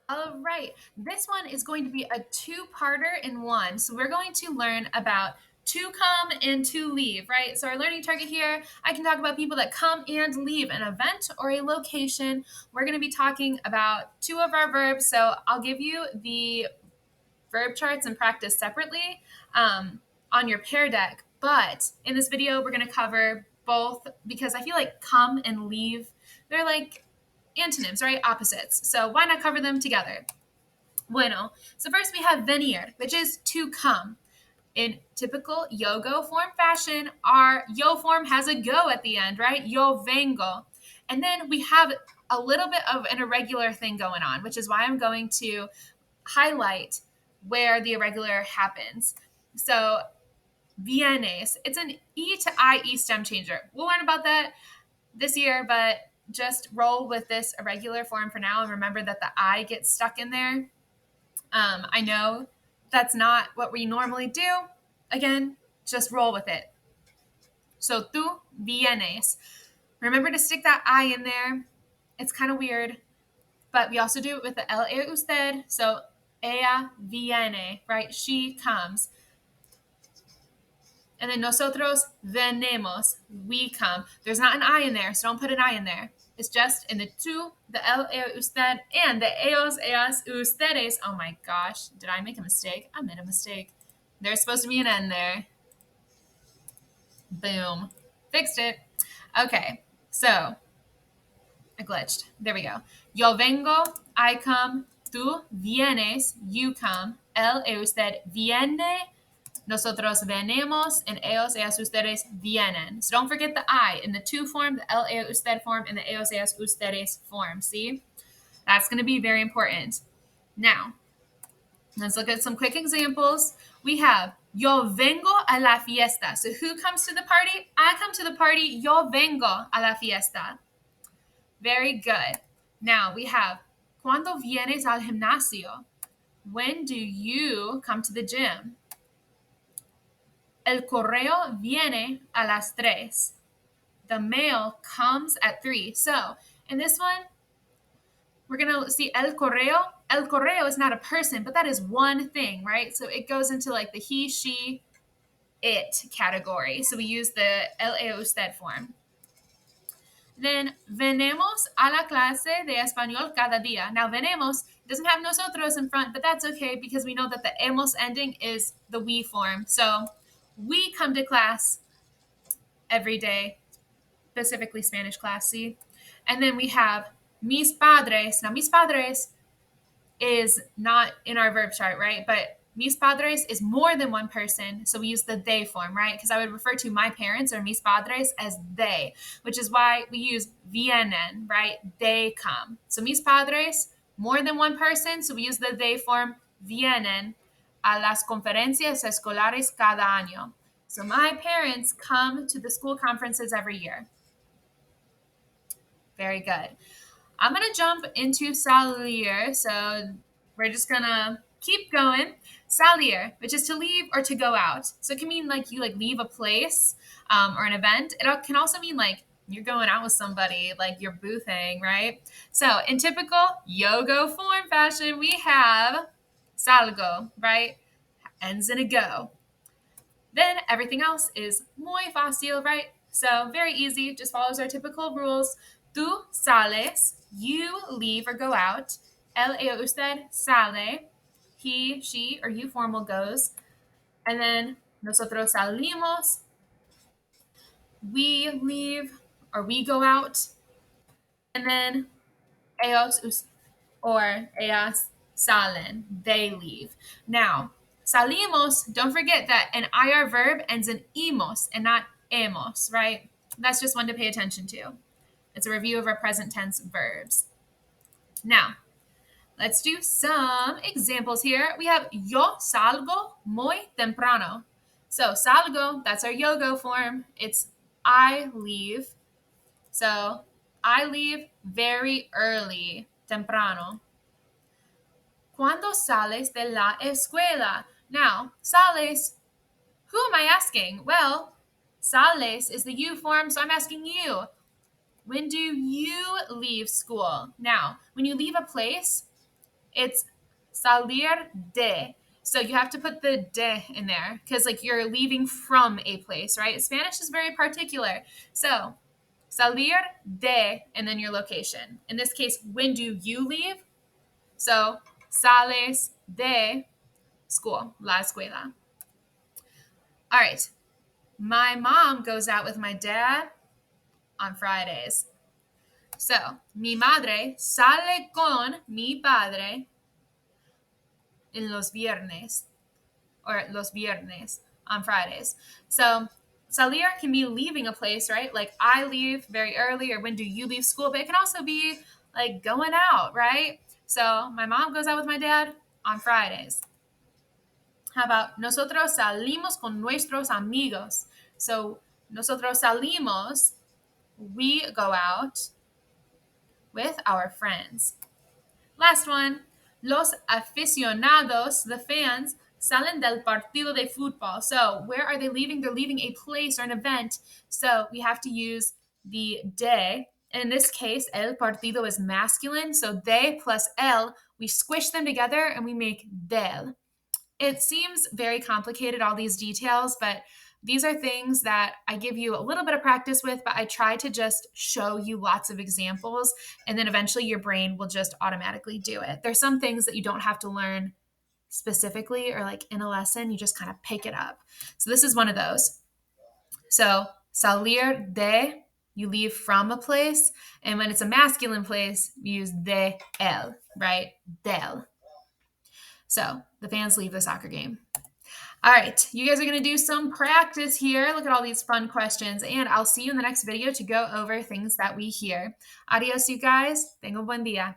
All right. This one is going to be a two-parter in one. So we're going to learn about to come and to leave, right? So our learning target here, I can talk about people that come and leave an event or a location. We're going to be talking about two of our verbs. So I'll give you the verb charts and practice separately on your pair deck. But in this video, we're going to cover both because I feel like come and leave, they're like antonyms, right? Opposites. So why not cover them together? Bueno. So first we have venir, which is to come. In typical yo-go form fashion, our yo form has a go at the end, right? Yo vengo. And then we have a little bit of an irregular thing going on, which is why I'm going to highlight where the irregular happens. So vienes, it's an E to IE stem changer. We'll learn about that this year, but just roll with this irregular form for now and remember that the I gets stuck in there. I know that's not what we normally do. Again, just roll with it. So tú vienes. Remember to stick that I in there. It's kind of weird, but we also do it with the LE usted. So ella viene, right? She comes. And then nosotros venemos. We come. There's not an I in there, so don't put an I in there. It's just in the tú, the LE usted, and the ellos, ellas, ustedes. Oh my gosh, did I make a mistake? I made a mistake. There's supposed to be an N there. Boom. Fixed it. Okay, so I glitched. There we go. Yo vengo, I come. Tú vienes, you come. Él, usted viene. Nosotros venemos, and ellos, ellas, ustedes vienen. So don't forget the I in the tú form, the él, ella, usted form, and the ellos, ellas, ustedes form. See? That's going to be very important. Now, let's look at some quick examples. We have yo vengo a la fiesta. So who comes to the party? I come to the party. Yo vengo a la fiesta. Very good. Now we have cuando vienes al gimnasio? When do you come to the gym? El correo viene a las 3. The mail comes at 3. So in this one, we're going to see el correo. El correo is not a person, but that is one thing, right? So it goes into like the he, she, it category. So we use the el usted form. Then venemos a la clase de español cada día. Now venemos doesn't have nosotros in front, but that's okay because we know that the hemos ending is the we form. So we come to class every day, specifically Spanish class, see? And then we have mis padres. Now mis padres is not in our verb chart, right? But mis padres is more than one person, so we use the they form, right? Because I would refer to my parents or mis padres as they, which is why we use vienen, right? They come. So mis padres, more than one person, so we use the they form, vienen a las conferencias escolares cada año. So my parents come to the school conferences every year. Very good. I'm going to jump into salir. So we're just going to keep going. Salir, which is to leave or to go out. So it can mean like you like leave a place or an event. It can also mean like you're going out with somebody, like you're boothing, right? So in typical yo-go form fashion, we have salgo, right? Ends in a go. Then everything else is muy fácil, right? So very easy, just follows our typical rules. Tú sales, you leave or go out. Él, ella, usted sale. He, she, or you formal goes. And then nosotros salimos, we leave or we go out. And then ellos or ellas salen, they leave. Now, salimos, don't forget that an IR verb ends in imos and not hemos, right? That's just one to pay attention to. It's a review of our present tense verbs. Now, let's do some examples here. We have yo salgo muy temprano. So salgo, that's our yo-go form. It's I leave. So I leave very early, temprano. ¿Cuándo sales de la escuela? Now, sales, who am I asking? Well, sales is the you form, so I'm asking you. When do you leave school? Now, when you leave a place, It's salir de. So you have to put the de in there because like you're leaving from a place, right? Spanish is very particular. So salir de and then your location. In this case, when do you leave? So sales de school, la escuela. All right. My mom goes out with my dad on Fridays. So, mi madre sale con mi padre en los viernes, or los viernes on Fridays. So, salir can be leaving a place, right? Like I leave very early, or when do you leave school? But it can also be like going out, right? So, my mom goes out with my dad on Fridays. How about nosotros salimos con nuestros amigos? So, nosotros salimos, we go out with our friends. Last one. Los aficionados, the fans, salen del partido de fútbol. So, where are they leaving? They're leaving a place or an event. So, we have to use the de. In this case, el partido is masculine. So, de plus el, we squish them together and we make del. It seems very complicated, all these details, but these are things that I give you a little bit of practice with, but I try to just show you lots of examples, and then eventually your brain will just automatically do it. There's some things that you don't have to learn specifically or like in a lesson, you just kind of pick it up. So this is one of those. So salir de, you leave from a place, and when it's a masculine place, you use de el, right? Del. So the fans leave the soccer game. All right, you guys are going to do some practice here. Look at all these fun questions, and I'll see you in the next video to go over things that we hear. Adios, you guys. Tengo un buen día.